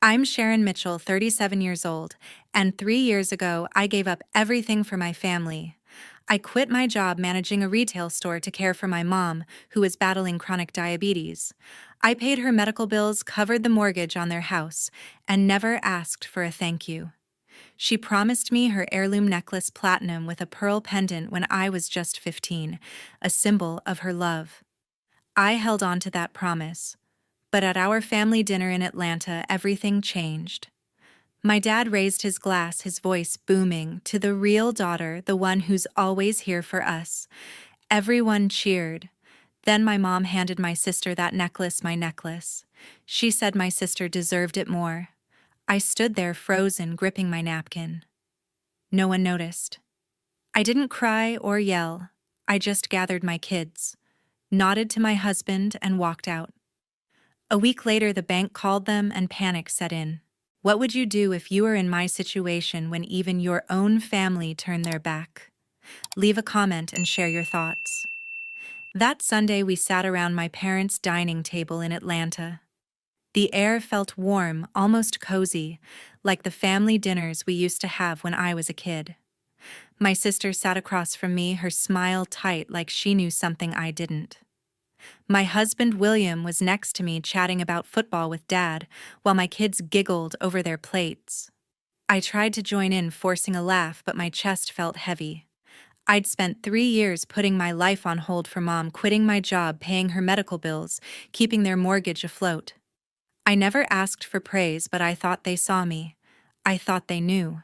I'm Sharon Mitchell, 37 years old, and 3 years ago I gave up everything for my family. I quit my job managing a retail store to care for my mom, who was battling chronic diabetes. I paid her medical bills, covered the mortgage on their house, and never asked for a thank you. She promised me her heirloom necklace platinum with a pearl pendant when I was just 15, a symbol of her love. I held on to that promise. But at our family dinner in Atlanta, everything changed. My dad raised his glass, his voice booming, to the real daughter, the one who's always here for us. Everyone cheered. Then my mom handed my sister that necklace, my necklace. She said my sister deserved it more. I stood there frozen, gripping my napkin. No one noticed. I didn't cry or yell. I just gathered my kids, nodded to my husband, and walked out. A week later, the bank called them and panic set in. What would you do if you were in my situation when even your own family turned their back? Leave a comment and share your thoughts. That Sunday, we sat around my parents' dining table in Atlanta. The air felt warm, almost cozy, like the family dinners we used to have when I was a kid. My sister sat across from me, her smile tight like she knew something I didn't. My husband William was next to me chatting about football with Dad, while my kids giggled over their plates. I tried to join in, forcing a laugh, but my chest felt heavy. I'd spent 3 years putting my life on hold for Mom, quitting my job, paying her medical bills, keeping their mortgage afloat. I never asked for praise, but I thought they saw me. I thought they knew.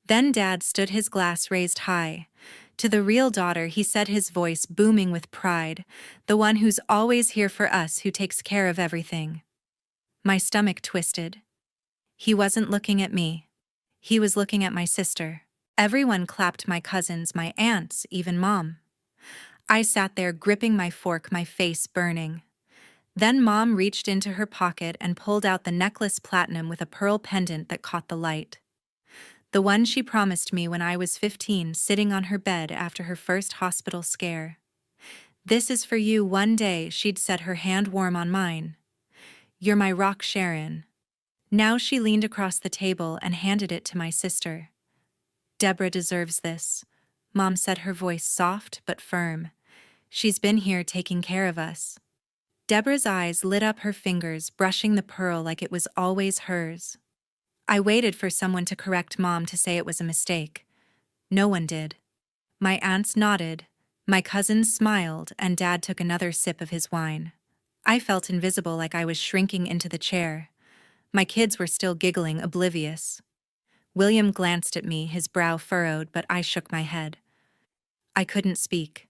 Then Dad stood, his glass raised high. To the real daughter, he said, his voice booming with pride, the one who's always here for us, who takes care of everything. My stomach twisted. He wasn't looking at me. He was looking at my sister. Everyone clapped, my cousins, my aunts, even Mom. I sat there gripping my fork, my face burning. Then Mom reached into her pocket and pulled out the necklace platinum with a pearl pendant that caught the light. The one she promised me when I was 15, sitting on her bed after her first hospital scare. This is for you. One day, she'd said, her hand warm on mine. You're my rock, Sharon. Now she leaned across the table and handed it to my sister. Debra deserves this, Mom said, her voice soft but firm. She's been here taking care of us. Debra's eyes lit up, her fingers brushing the pearl like it was always hers. I waited for someone to correct Mom, to say it was a mistake. No one did. My aunts nodded, my cousins smiled, and Dad took another sip of his wine. I felt invisible, like I was shrinking into the chair. My kids were still giggling, oblivious. William glanced at me, his brow furrowed, but I shook my head. I couldn't speak.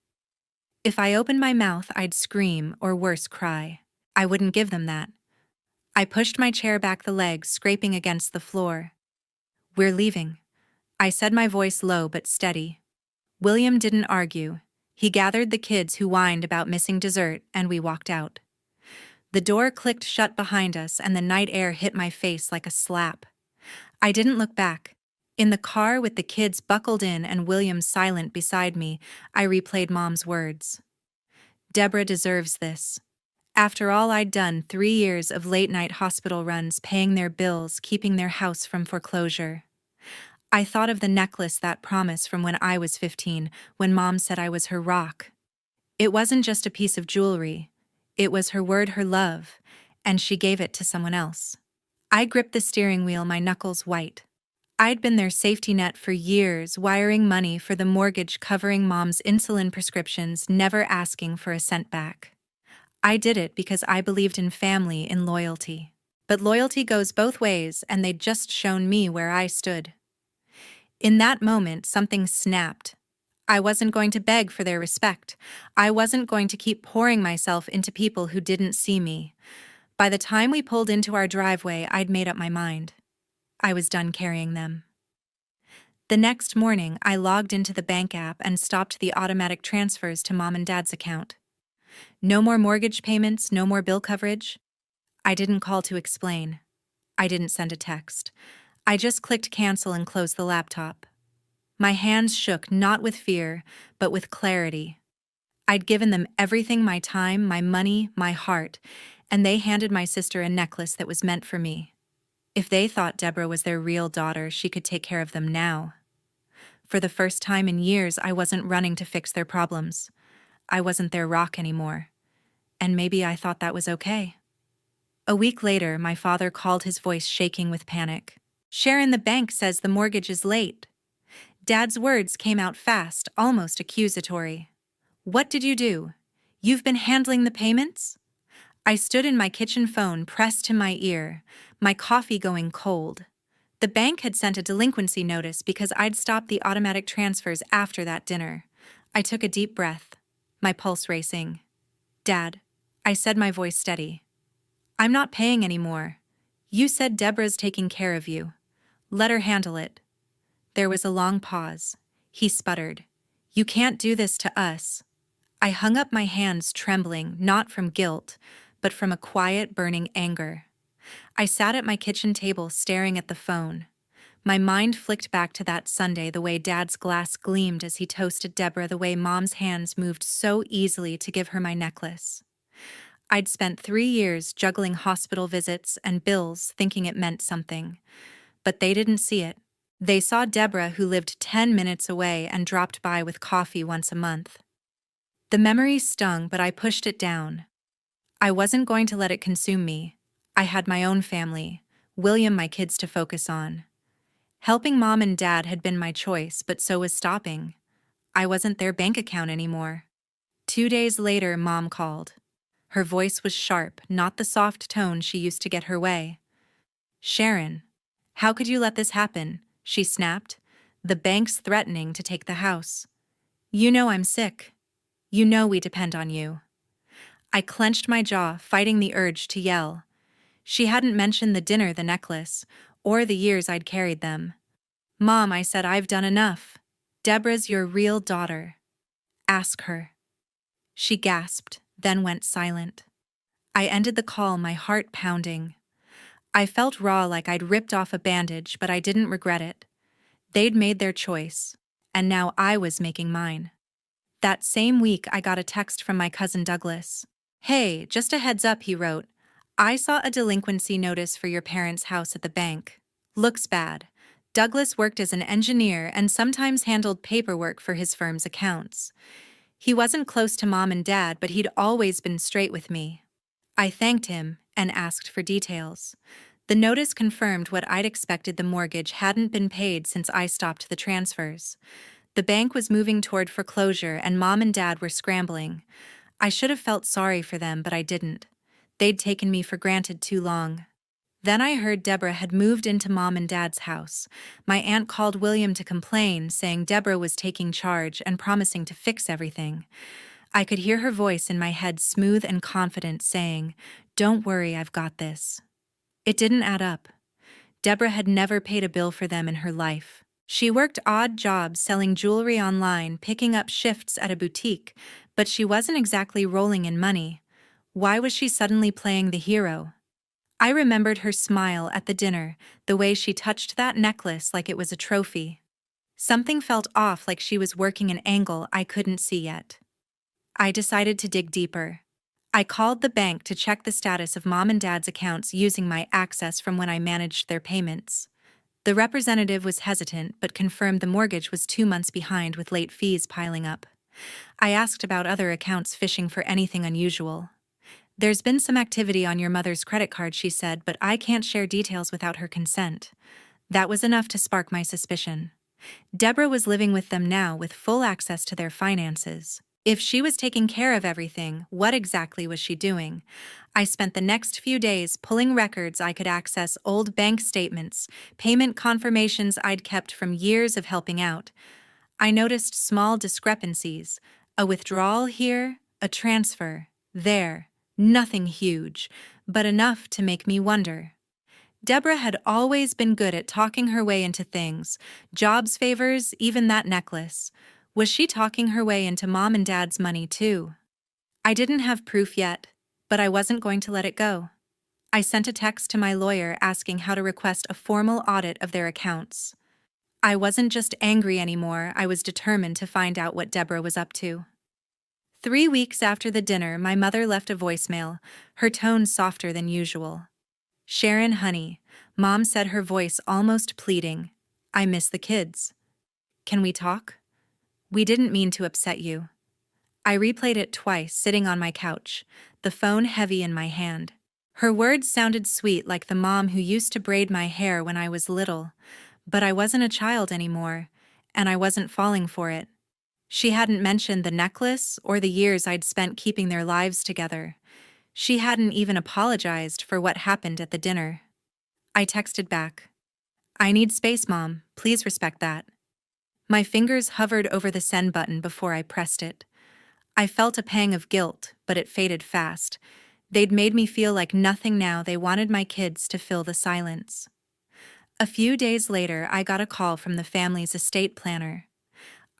If I opened my mouth, I'd scream, or worse, cry. I wouldn't give them that. I pushed my chair back, the legs scraping against the floor. We're leaving, I said, my voice low but steady. William didn't argue. He gathered the kids who whined about missing dessert, and we walked out. The door clicked shut behind us, and the night air hit my face like a slap. I didn't look back. In the car, with the kids buckled in and William silent beside me, I replayed Mom's words. Debra deserves this. After all I'd done, 3 years of late-night hospital runs, paying their bills, keeping their house from foreclosure. I thought of the necklace, that promise from when I was 15, when Mom said I was her rock. It wasn't just a piece of jewelry. It was her word, her love, and she gave it to someone else. I gripped the steering wheel, my knuckles white. I'd been their safety net for years, wiring money for the mortgage, covering Mom's insulin prescriptions, never asking for a cent back. I did it because I believed in family, in loyalty. But loyalty goes both ways, and they'd just shown me where I stood. In that moment, something snapped. I wasn't going to beg for their respect. I wasn't going to keep pouring myself into people who didn't see me. By the time we pulled into our driveway, I'd made up my mind. I was done carrying them. The next morning, I logged into the bank app and stopped the automatic transfers to Mom and Dad's account. No more mortgage payments, no more bill coverage. I didn't call to explain. I didn't send a text. I just clicked cancel and closed the laptop. My hands shook, not with fear, but with clarity. I'd given them everything, my time, my money, my heart, and they handed my sister a necklace that was meant for me. If they thought Debra was their real daughter, she could take care of them now. For the first time in years, I wasn't running to fix their problems. I wasn't their rock anymore. And maybe I thought that was okay. A week later, my father called, his voice shaking with panic. "Sharon, the bank says the mortgage is late." Dad's words came out fast, almost accusatory. "What did you do? You've been handling the payments?" I stood in my kitchen, phone pressed to my ear, my coffee going cold. The bank had sent a delinquency notice because I'd stopped the automatic transfers after that dinner. I took a deep breath, my pulse racing. "Dad," I said, my voice steady, "I'm not paying anymore. You said Debra's taking care of you. Let her handle it." There was a long pause. He sputtered, "You can't do this to us." I hung up my hands, trembling, not from guilt, but from a quiet, burning anger. I sat at my kitchen table, staring at the phone. My mind flicked back to that Sunday, the way Dad's glass gleamed as he toasted Debra, the way Mom's hands moved so easily to give her my necklace. I'd spent 3 years juggling hospital visits and bills, thinking it meant something. But they didn't see it. They saw Debra, who lived 10 minutes away and dropped by with coffee once a month. The memory stung, but I pushed it down. I wasn't going to let it consume me. I had my own family, William, my kids to focus on. Helping Mom and Dad had been my choice, but so was stopping. I wasn't their bank account anymore. 2 days later, Mom called. Her voice was sharp, not the soft tone she used to get her way. "Sharon, how could you let this happen?" she snapped. "The bank's threatening to take the house. You know I'm sick. You know we depend on you." I clenched my jaw, fighting the urge to yell. She hadn't mentioned the dinner, the necklace, or the years I'd carried them. "Mom," I said, "I've done enough. Debra's your real daughter. Ask her." She gasped, then went silent. I ended the call, my heart pounding. I felt raw, like I'd ripped off a bandage, but I didn't regret it. They'd made their choice, and now I was making mine. That same week, I got a text from my cousin Douglas. "Hey, just a heads up," he wrote. "I saw a delinquency notice for your parents' house at the bank. Looks bad." Douglas worked as an engineer and sometimes handled paperwork for his firm's accounts. He wasn't close to Mom and Dad, but he'd always been straight with me. I thanked him and asked for details. The notice confirmed what I'd expected: the mortgage hadn't been paid since I stopped the transfers. The bank was moving toward foreclosure, and Mom and Dad were scrambling. I should have felt sorry for them, but I didn't. They'd taken me for granted too long. Then I heard Debra had moved into Mom and Dad's house. My aunt called William to complain, saying Debra was taking charge and promising to fix everything. I could hear her voice in my head, smooth and confident, saying, "Don't worry, I've got this." It didn't add up. Debra had never paid a bill for them in her life. She worked odd jobs, selling jewelry online, picking up shifts at a boutique, but she wasn't exactly rolling in money. Why was she suddenly playing the hero? I remembered her smile at the dinner, the way she touched that necklace like it was a trophy. Something felt off, like she was working an angle I couldn't see yet. I decided to dig deeper. I called the bank to check the status of Mom and Dad's accounts using my access from when I managed their payments. The representative was hesitant, but confirmed the mortgage was 2 months behind, with late fees piling up. I asked about other accounts, fishing for anything unusual. "There's been some activity on your mother's credit card," she said, "but I can't share details without her consent." That was enough to spark my suspicion. Debra was living with them now, with full access to their finances. If she was taking care of everything, what exactly was she doing? I spent the next few days pulling records I could access, old bank statements, payment confirmations I'd kept from years of helping out. I noticed small discrepancies: a withdrawal here, a transfer there. Nothing huge, but enough to make me wonder. Debra had always been good at talking her way into things: jobs, favors, even that necklace. Was she talking her way into Mom and Dad's money too? I didn't have proof yet, but I wasn't going to let it go. I sent a text to my lawyer asking how to request a formal audit of their accounts. I wasn't just angry anymore, I was determined to find out what Debra was up to. 3 weeks after the dinner, my mother left a voicemail, her tone softer than usual. "Sharon, honey, Mom said, her voice almost pleading. I miss the kids. Can we talk? We didn't mean to upset you. I replayed it twice, sitting on my couch, the phone heavy in my hand. Her words sounded sweet, like the mom who used to braid my hair when I was little, but I wasn't a child anymore, and I wasn't falling for it. She hadn't mentioned the necklace or the years I'd spent keeping their lives together. She hadn't even apologized for what happened at the dinner. I texted back, I need space, Mom. Please respect that. My fingers hovered over the send button before I pressed it. I felt a pang of guilt, but it faded fast. They'd made me feel like nothing now. They wanted my kids to fill the silence. A few days later, I got a call from the family's estate planner.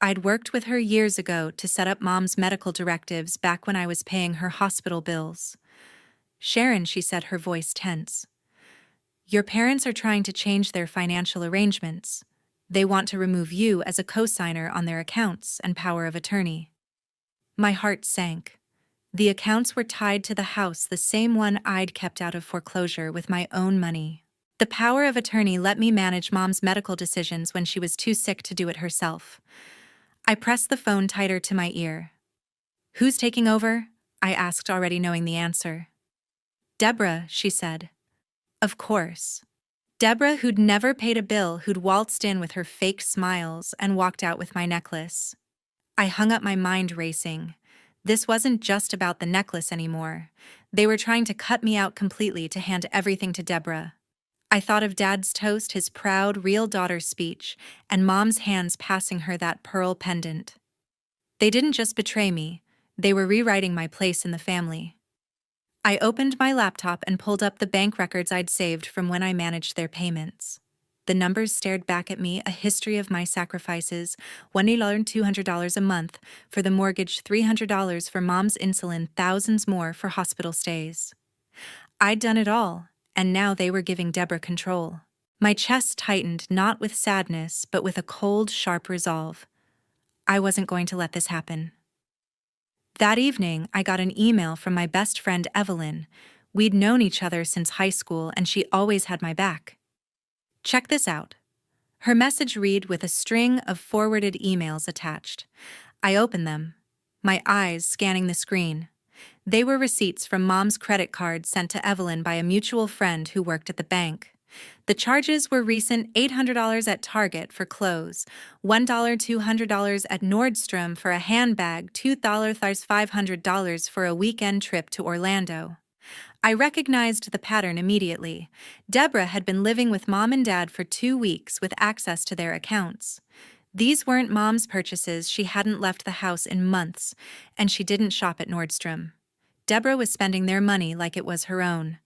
I'd worked with her years ago to set up Mom's medical directives back when I was paying her hospital bills. Sharon, she said, her voice tense. Your parents are trying to change their financial arrangements. They want to remove you as a co-signer on their accounts and power of attorney. My heart sank. The accounts were tied to the house, the same one I'd kept out of foreclosure with my own money. The power of attorney let me manage Mom's medical decisions when she was too sick to do it herself. I pressed the phone tighter to my ear. Who's taking over? I asked, already knowing the answer. Debra, she said. Of course. Debra, who'd never paid a bill, who'd waltzed in with her fake smiles and walked out with my necklace. I hung up, my mind racing. This wasn't just about the necklace anymore. They were trying to cut me out completely to hand everything to Debra. I thought of Dad's toast, his proud, real daughter speech, and Mom's hands passing her that pearl pendant. They didn't just betray me, they were rewriting my place in the family. I opened my laptop and pulled up the bank records I'd saved from when I managed their payments. The numbers stared back at me, a history of my sacrifices: $200 a month for the mortgage, $300 for Mom's insulin, thousands more for hospital stays. I'd done it all, and now they were giving Debra control. My chest tightened, not with sadness, but with a cold, sharp resolve. I wasn't going to let this happen. That evening, I got an email from my best friend Evelyn. We'd known each other since high school, and she always had my back. Check this out. Her message read with a string of forwarded emails attached. I opened them, my eyes scanning the screen. They were receipts from Mom's credit card sent to Evelyn by a mutual friend who worked at the bank. The charges were recent: $800 at Target for clothes, $200 at Nordstrom for a handbag, $500 for a weekend trip to Orlando. I recognized the pattern immediately. Debra had been living with Mom and Dad for 2 weeks with access to their accounts. These weren't Mom's purchases. She hadn't left the house in months, and she didn't shop at Nordstrom. Debra was spending their money like it was her own.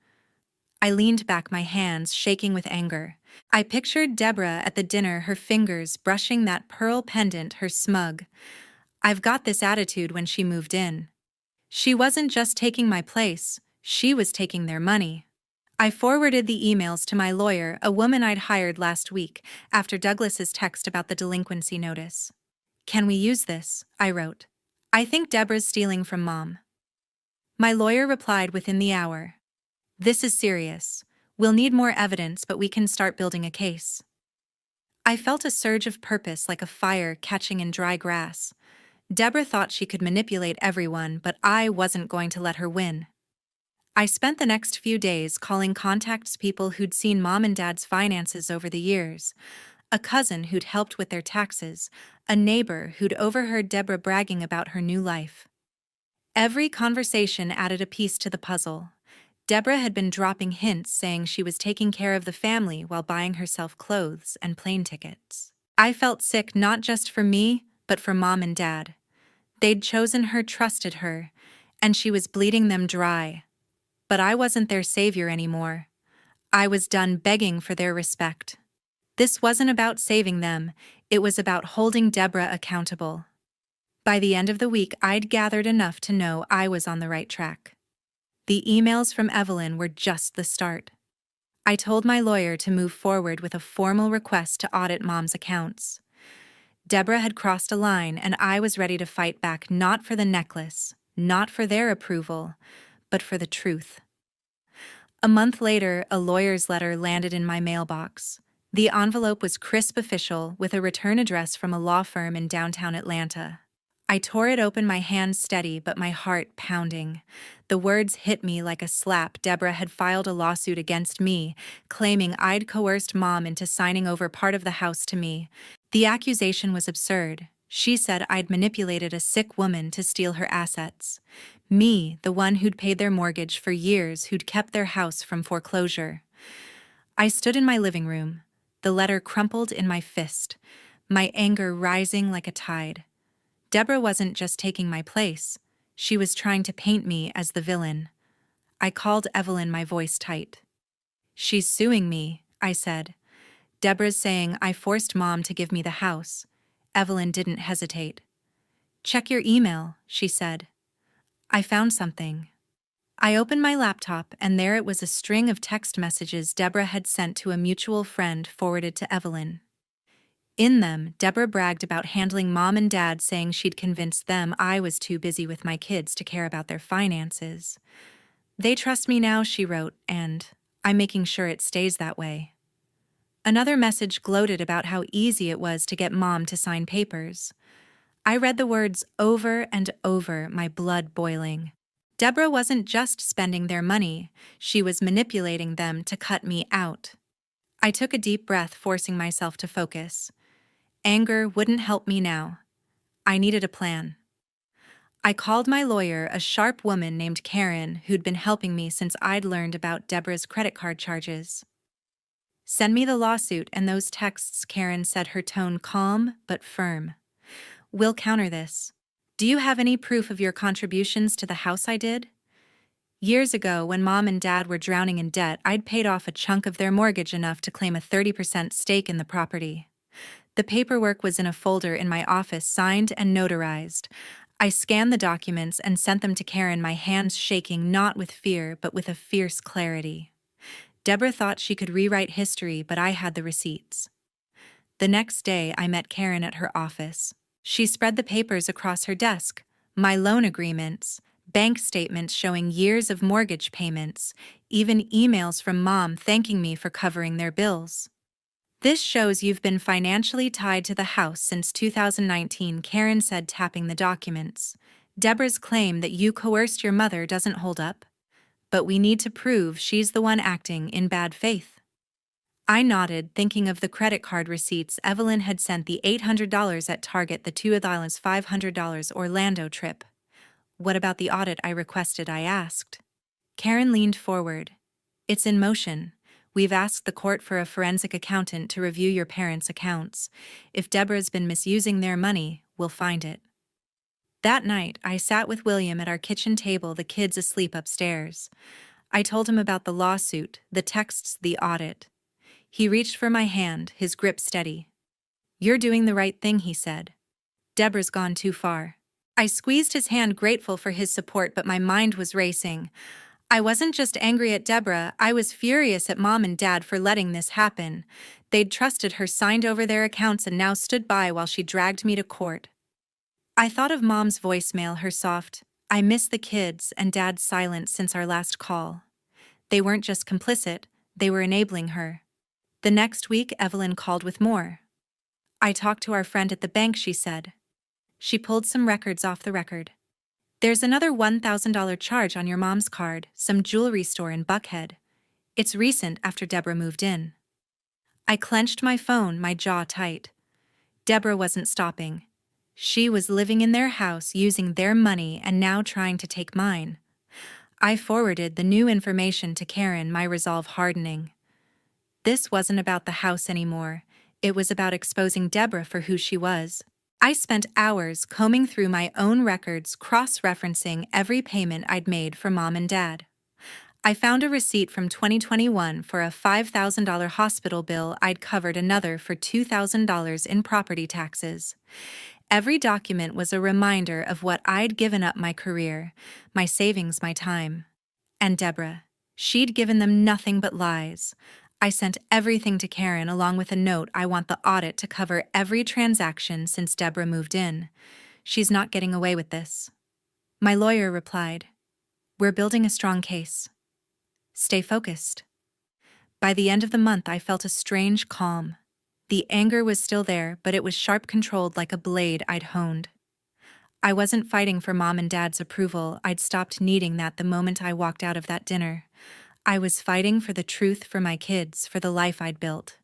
I leaned back, my hands shaking with anger. I pictured Debra at the dinner, her fingers brushing that pearl pendant, her smug, I've got this attitude when she moved in. She wasn't just taking my place, she was taking their money. I forwarded the emails to my lawyer, a woman I'd hired last week, after Douglas's text about the delinquency notice. Can we use this? I wrote. I think Debra's stealing from Mom. My lawyer replied within the hour. This is serious. We'll need more evidence, but we can start building a case. I felt a surge of purpose, like a fire catching in dry grass. Debra thought she could manipulate everyone, but I wasn't going to let her win. I spent the next few days calling contacts, people who'd seen Mom and Dad's finances over the years, a cousin who'd helped with their taxes, a neighbor who'd overheard Debra bragging about her new life. Every conversation added a piece to the puzzle. Debra had been dropping hints, saying she was taking care of the family while buying herself clothes and plane tickets. I felt sick, not just for me, but for Mom and Dad. They'd chosen her, trusted her, and she was bleeding them dry. But I wasn't their savior anymore. I was done begging for their respect. This wasn't about saving them, it was about holding Debra accountable. By the end of the week, I'd gathered enough to know I was on the right track. The emails from Evelyn were just the start. I told my lawyer to move forward with a formal request to audit Mom's accounts. Debra had crossed a line, and I was ready to fight back, not for the necklace, not for their approval, but for the truth. A month later, a lawyer's letter landed in my mailbox. The envelope was crisp official, with a return address from a law firm in downtown Atlanta. I tore it open, my hands steady but my heart pounding. The words hit me like a slap. Debra had filed a lawsuit against me, claiming I'd coerced Mom into signing over part of the house to me. The accusation was absurd. She said I'd manipulated a sick woman to steal her assets. Me, the one who'd paid their mortgage for years, who'd kept their house from foreclosure. I stood in my living room, the letter crumpled in my fist, my anger rising like a tide. Debra wasn't just taking my place. She was trying to paint me as the villain. I called Evelyn, my voice tight. "She's suing me," I said. "Debra's saying I forced Mom to give me the house." Evelyn didn't hesitate. "Check your email," she said. I found something. I opened my laptop, and there it was, a string of text messages Debra had sent to a mutual friend, forwarded to Evelyn. In them, Debra bragged about handling Mom and Dad, saying she'd convinced them I was too busy with my kids to care about their finances. "They trust me now," she wrote, "and I'm making sure it stays that way." Another message gloated about how easy it was to get Mom to sign papers. I read the words over and over, my blood boiling. Debra wasn't just spending their money, she was manipulating them to cut me out. I took a deep breath, forcing myself to focus. Anger wouldn't help me now. I needed a plan. I called my lawyer, a sharp woman named Karen, who'd been helping me since I'd learned about Debra's credit card charges. "Send me the lawsuit and those texts," Karen said, her tone calm but firm. "We'll counter this. Do you have any proof of your contributions to the house I did?" Years ago, when Mom and Dad were drowning in debt, I'd paid off a chunk of their mortgage, enough to claim a 30% stake in the property. The paperwork was in a folder in my office, signed and notarized. I scanned the documents and sent them to Karen, my hands shaking, not with fear but with a fierce clarity. Debra thought she could rewrite history, but I had the receipts. The next day, I met Karen at her office. She spread the papers across her desk: my loan agreements, bank statements showing years of mortgage payments, even emails from Mom thanking me for covering their bills. "This shows you've been financially tied to the house since 2019, Karen said, tapping the documents. "Debra's claim that you coerced your mother doesn't hold up. But we need to prove she's the one acting in bad faith." I nodded, thinking of the credit card receipts Evelyn had sent, the $800 at Target, the $2,000 $500 Orlando trip. "What about the audit I requested?" I asked. Karen leaned forward. "It's in motion. We've asked the court for a forensic accountant to review your parents' accounts. If Debra's been misusing their money, we'll find it." That night, I sat with William at our kitchen table, the kids asleep upstairs. I told him about the lawsuit, the texts, the audit. He reached for my hand, his grip steady. "You're doing the right thing," he said. "Debra's gone too far." I squeezed his hand, grateful for his support, but my mind was racing. I wasn't just angry at Debra, I was furious at Mom and Dad for letting this happen. They'd trusted her, signed over their accounts, and now stood by while she dragged me to court. I thought of Mom's voicemail, her soft, "I miss the kids," and Dad's silence since our last call. They weren't just complicit, they were enabling her. The next week, Evelyn called with more. "I talked to our friend at the bank," she said. She pulled some records off the record. "There's another $1,000 charge on your mom's card, some jewelry store in Buckhead. It's recent, after Debra moved in." I clenched my phone, my jaw tight. Debra wasn't stopping. She was living in their house, using their money, and now trying to take mine. I forwarded the new information to Karen, my resolve hardening. This wasn't about the house anymore. It was about exposing Debra for who she was. I spent hours combing through my own records, cross-referencing every payment I'd made for Mom and Dad. I found a receipt from 2021 for a $5,000 hospital bill I'd covered, another for $2,000 in property taxes. Every document was a reminder of what I'd given up: my career, my savings, my time. And Debra, she'd given them nothing but lies. I sent everything to Karen, along with a note: "I want the audit to cover every transaction since Debra moved in. She's not getting away with this." My lawyer replied, "We're building a strong case." Stay focused. By the end of the month, I felt a strange calm. The anger was still there, but it was sharp controlled like a blade I'd honed. I wasn't fighting for Mom and Dad's approval. I'd stopped needing that the moment I walked out of that dinner. I was fighting for the truth for my kids, for the life I'd built.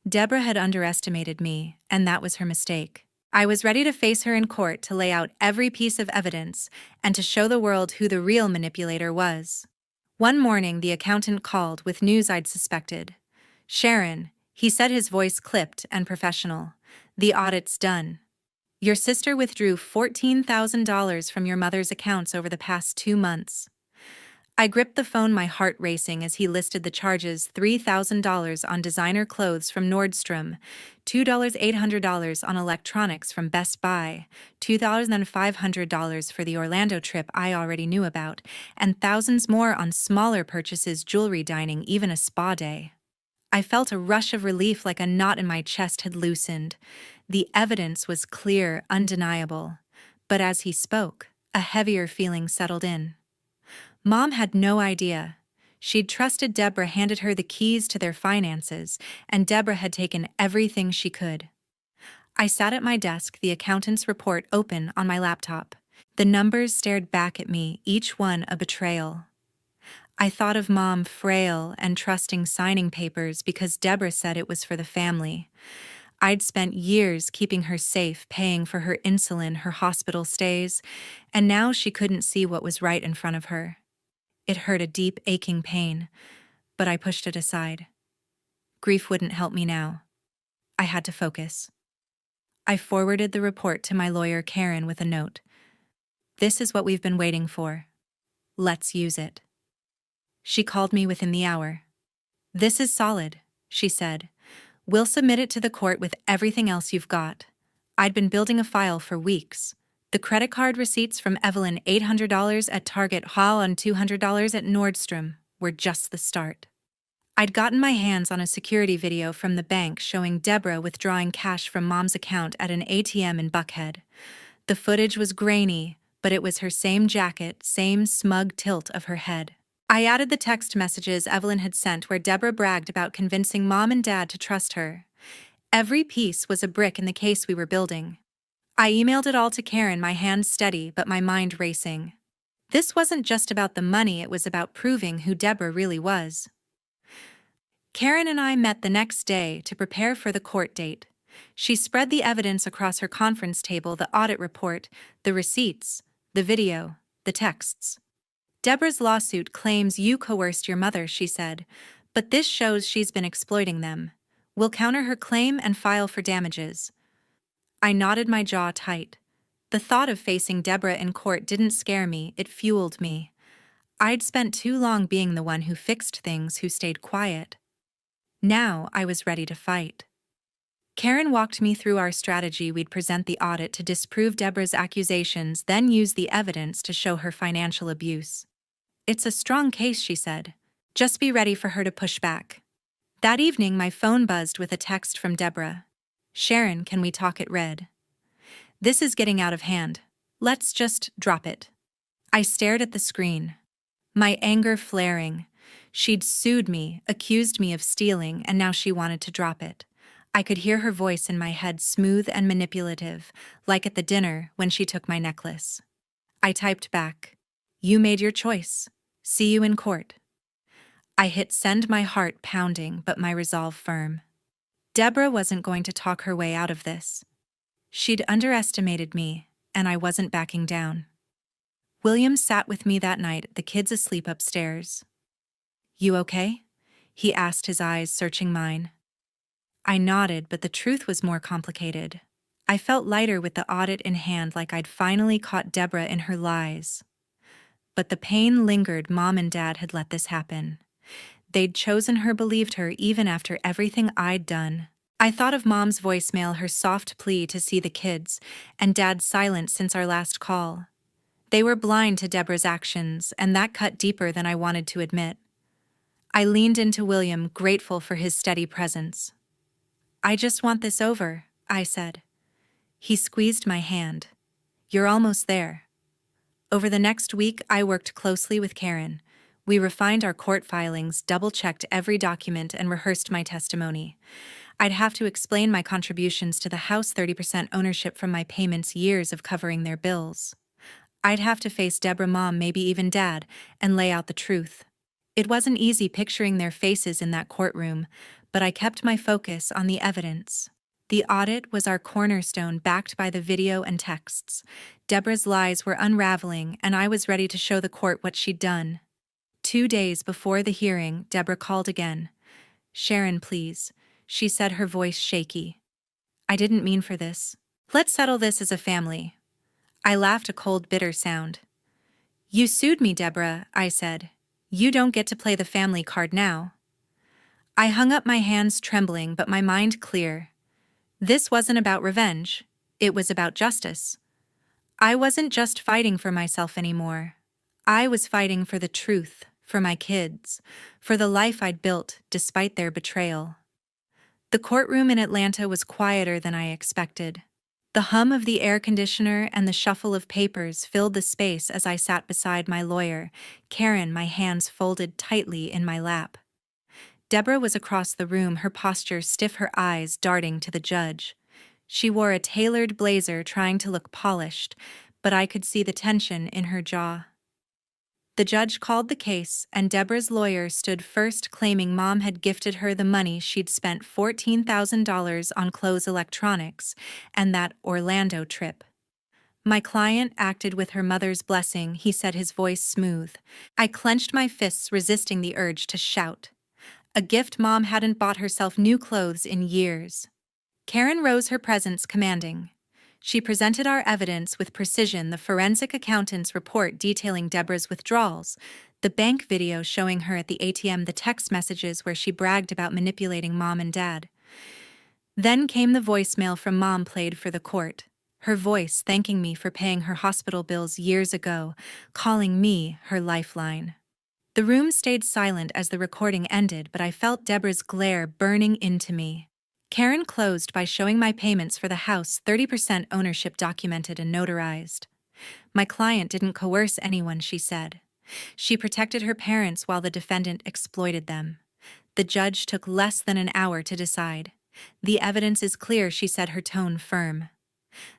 Debra had underestimated me, and that was her mistake. I was ready to face her in court, to lay out every piece of evidence, and to show the world who the real manipulator was. One morning, the accountant called with news I'd suspected. "Sharon," he said, his voice clipped and professional. "The audit's done. Your sister withdrew $14,000 from your mother's accounts over the past 2 months." I gripped the phone, my heart racing, as he listed the charges: $3,000 on designer clothes from Nordstrom, $2,800 on electronics from Best Buy, $2,500 for the Orlando trip I already knew about, and thousands more on smaller purchases, jewelry, dining, even a spa day. I felt a rush of relief, like a knot in my chest had loosened. The evidence was clear, undeniable. But as he spoke, a heavier feeling settled in. Mom had no idea. She'd trusted Debra, handed her the keys to their finances, and Debra had taken everything she could. I sat at my desk, the accountant's report open on my laptop. The numbers stared back at me, each one a betrayal. I thought of Mom, frail and trusting, signing papers because Debra said it was for the family. I'd spent years keeping her safe, paying for her insulin, her hospital stays, and now she couldn't see what was right in front of her. It hurt, a deep, aching pain, but I pushed it aside. Grief wouldn't help me now. I had to focus. I forwarded the report to my lawyer, Karen, with a note. "This is what we've been waiting for. Let's use it." She called me within the hour. "This is solid," she said. "We'll submit it to the court with everything else you've got." I'd been building a file for weeks. The credit card receipts from Evelyn, $800 at Target, Hall, and $200 at Nordstrom, were just the start. I'd gotten my hands on a security video from the bank showing Debra withdrawing cash from Mom's account at an ATM in Buckhead. The footage was grainy, but it was her same jacket, same smug tilt of her head. I added the text messages Evelyn had sent where Debra bragged about convincing Mom and Dad to trust her. Every piece was a brick in the case we were building. I emailed it all to Karen, my hands steady but my mind racing. This wasn't just about the money, it was about proving who Debra really was. Karen and I met the next day to prepare for the court date. She spread the evidence across her conference table: the audit report, the receipts, the video, the texts. "Debra's lawsuit claims you coerced your mother," she said, "but this shows she's been exploiting them. We'll counter her claim and file for damages." I nodded, my jaw tight. The thought of facing Debra in court didn't scare me, it fueled me. I'd spent too long being the one who fixed things, who stayed quiet. Now I was ready to fight. Karen walked me through our strategy. We'd present the audit to disprove Debra's accusations, then use the evidence to show her financial abuse. "It's a strong case," she said. "Just be ready for her to push back." That evening, my phone buzzed with a text from Debra. "Sharon, can we talk?" It read. "This is getting out of hand. Let's just drop it." I stared at the screen, my anger flaring. She'd sued me, accused me of stealing, and now she wanted to drop it. I could hear her voice in my head, smooth and manipulative, like at the dinner when she took my necklace. I typed back, "You made your choice. See you in court." I hit send, my heart pounding but my resolve firm. Debra wasn't going to talk her way out of this. She'd underestimated me, and I wasn't backing down. William sat with me that night, the kids asleep upstairs. "You okay?" he asked, his eyes searching mine. I nodded, but the truth was more complicated. I felt lighter with the audit in hand, like I'd finally caught Debra in her lies. But the pain lingered. Mom and Dad had let this happen. They'd chosen her, believed her, even after everything I'd done. I thought of Mom's voicemail, her soft plea to see the kids, and Dad's silence since our last call. They were blind to Debra's actions, and that cut deeper than I wanted to admit. I leaned into William, grateful for his steady presence. "I just want this over," I said. He squeezed my hand. "You're almost there." Over the next week, I worked closely with Karen. We refined our court filings, double-checked every document, and rehearsed my testimony. I'd have to explain my contributions to the house, 30% ownership from my payments, years of covering their bills. I'd have to face Debra, Mom, maybe even Dad, and lay out the truth. It wasn't easy picturing their faces in that courtroom, but I kept my focus on the evidence. The audit was our cornerstone, backed by the video and texts. Debra's lies were unraveling, and I was ready to show the court what she'd done. 2 days before the hearing, Debra called again. "Sharon, please," she said, her voice shaky. "I didn't mean for this. Let's settle this as a family." I laughed, a cold, bitter sound. "You sued me, Debra," I said. "You don't get to play the family card now." I hung up my hands, trembling but my mind clear. This wasn't about revenge. It was about justice. I wasn't just fighting for myself anymore. I was fighting for the truth, for my kids, for the life I'd built despite their betrayal. The courtroom in Atlanta was quieter than I expected. The hum of the air conditioner and the shuffle of papers filled the space as I sat beside my lawyer, Karen, my hands folded tightly in my lap. Debra was across the room, her posture stiff, her eyes darting to the judge. She wore a tailored blazer, trying to look polished, but I could see the tension in her jaw. The judge called the case, and Debra's lawyer stood first, claiming Mom had gifted her the money she'd spent, $14,000 on clothes, electronics, and that Orlando trip. My client acted with her mother's blessing, he said, his voice smooth. I clenched my fists, resisting the urge to shout. A gift Mom hadn't bought herself new clothes in years. Karen rose, her presence commanding. She presented our evidence with precision, the forensic accountant's report detailing Debra's withdrawals, the bank video showing her at the ATM, the text messages where she bragged about manipulating Mom and Dad. Then came the voicemail from Mom, played for the court. Her voice thanking me for paying her hospital bills years ago, calling me her lifeline. The room stayed silent as the recording ended, but I felt Debra's glare burning into me. Karen closed by showing my payments for the house, 30% ownership, documented and notarized. My client didn't coerce anyone, she said. She protected her parents while the defendant exploited them. The judge took less than an hour to decide. The evidence is clear, she said, her tone firm.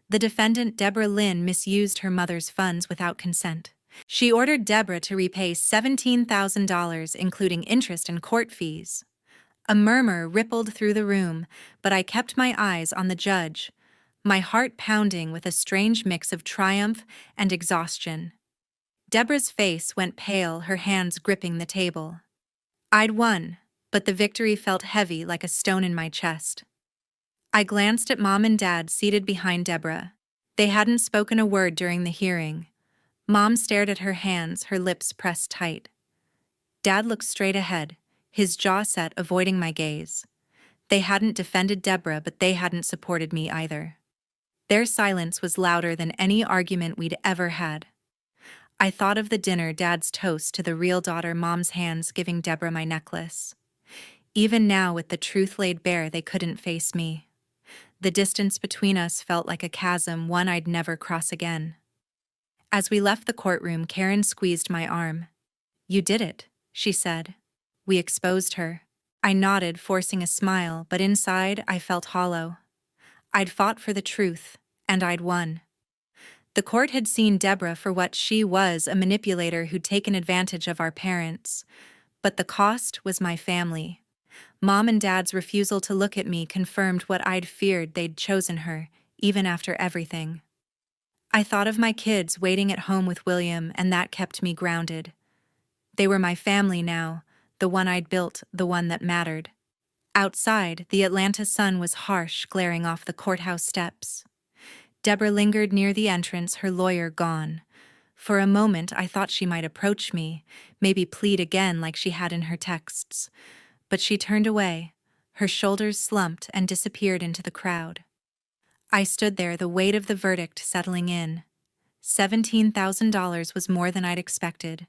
The defendant, Debra Lynn, misused her mother's funds without consent. She ordered Debra to repay $17,000, including interest and court fees. A murmur rippled through the room, but I kept my eyes on the judge, my heart pounding with a strange mix of triumph and exhaustion. Debra's face went pale, her hands gripping the table. I'd won, but the victory felt heavy, like a stone in my chest. I glanced at Mom and Dad seated behind Debra. They hadn't spoken a word during the hearing. Mom stared at her hands, her lips pressed tight. Dad looked straight ahead, his jaw set, avoiding my gaze. They hadn't defended Debra, but they hadn't supported me either. Their silence was louder than any argument we'd ever had. I thought of the dinner, Dad's toast to the real daughter, Mom's hands giving Debra my necklace. Even now, with the truth laid bare, they couldn't face me. The distance between us felt like a chasm, one I'd never cross again. As we left the courtroom, Karen squeezed my arm. "You did it," she said. "We exposed her." I nodded, forcing a smile, but inside I felt hollow. I'd fought for the truth, and I'd won. The court had seen Debra for what she was, a manipulator who'd taken advantage of our parents. But the cost was my family. Mom and Dad's refusal to look at me confirmed what I'd feared: they'd chosen her, even after everything. I thought of my kids waiting at home with William, and that kept me grounded. They were my family now, the one I'd built, the one that mattered. Outside, the Atlanta sun was harsh, glaring off the courthouse steps. Debra lingered near the entrance, her lawyer gone. For a moment, I thought she might approach me, maybe plead again like she had in her texts. But she turned away, her shoulders slumped, and disappeared into the crowd. I stood there, the weight of the verdict settling in. $17,000 was more than I'd expected,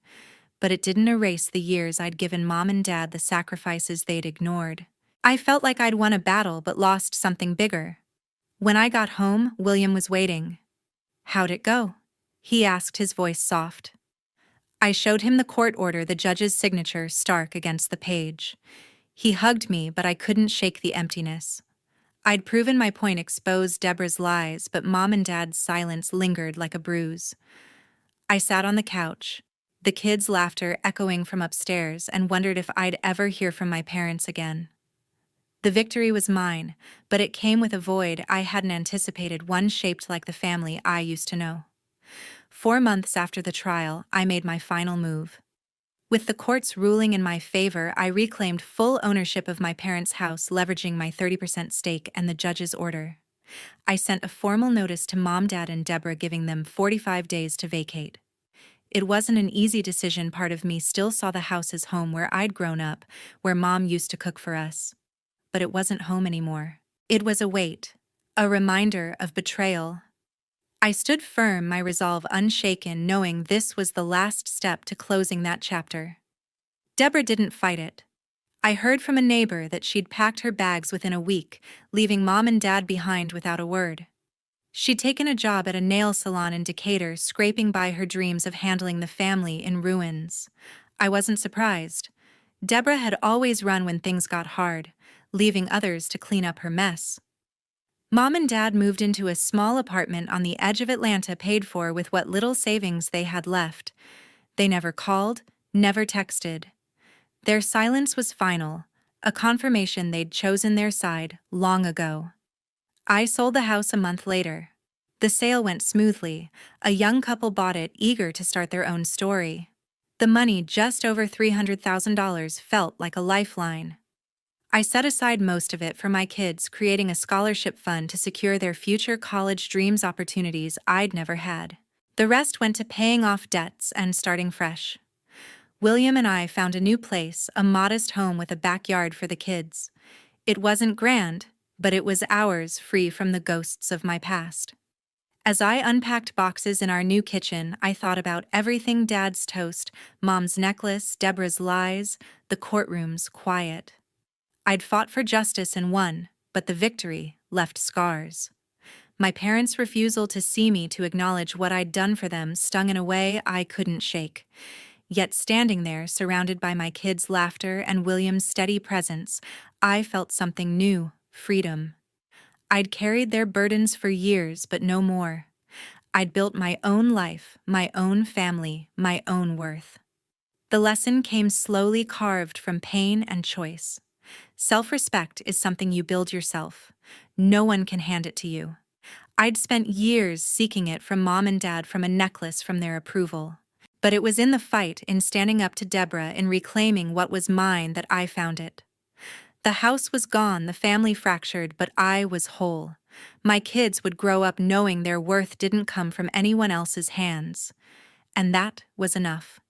but it didn't erase the years I'd given Mom and Dad, the sacrifices they'd ignored. I felt like I'd won a battle but lost something bigger. When I got home, William was waiting. "How'd it go?" he asked, his voice soft. I showed him the court order, the judge's signature stark against the page. He hugged me, but I couldn't shake the emptiness. I'd proven my point, exposed Debra's lies, but Mom and Dad's silence lingered like a bruise. I sat on the couch, the kids' laughter echoing from upstairs, and wondered if I'd ever hear from my parents again. The victory was mine, but it came with a void I hadn't anticipated, one shaped like the family I used to know. 4 months after the trial, I made my final move. With the courts ruling in my favor, I reclaimed full ownership of my parents' house, leveraging my 30% stake and the judge's order. I sent a formal notice to Mom, Dad, and Debra, giving them 45 days to vacate. It wasn't an easy decision. Part of me still saw the house as home, where I'd grown up, where Mom used to cook for us. But it wasn't home anymore. It was a weight, a reminder of betrayal. I stood firm, my resolve unshaken, knowing this was the last step to closing that chapter. Debra didn't fight it. I heard from a neighbor that she'd packed her bags within a week, leaving Mom and Dad behind without a word. She'd taken a job at a nail salon in Decatur, scraping by her dreams of handling the family in ruins. I wasn't surprised. Debra had always run when things got hard, leaving others to clean up her mess. Mom and Dad moved into a small apartment on the edge of Atlanta, paid for with what little savings they had left. They never called, never texted. Their silence was final, a confirmation they'd chosen their side long ago. I sold the house a month later. The sale went smoothly. A young couple bought it, eager to start their own story. The money, just over $300,000, felt like a lifeline. I set aside most of it for my kids, creating a scholarship fund to secure their future college dreams, opportunities I'd never had. The rest went to paying off debts and starting fresh. William and I found a new place, a modest home with a backyard for the kids. It wasn't grand, but it was ours, free from the ghosts of my past. As I unpacked boxes in our new kitchen, I thought about everything: Dad's toast, Mom's necklace, Debra's lies, the courtroom's quiet. I'd fought for justice and won, but the victory left scars. My parents' refusal to see me, to acknowledge what I'd done for them, stung in a way I couldn't shake. Yet standing there, surrounded by my kids' laughter and William's steady presence, I felt something new: freedom. I'd carried their burdens for years, but no more. I'd built my own life, my own family, my own worth. The lesson came slowly, carved from pain and choice. Self-respect is something you build yourself. No one can hand it to you. I'd spent years seeking it from Mom and Dad, from a necklace, from their approval. But it was in the fight, in standing up to Debra, in reclaiming what was mine, that I found it. The house was gone, the family fractured, but I was whole. My kids would grow up knowing their worth didn't come from anyone else's hands. And that was enough.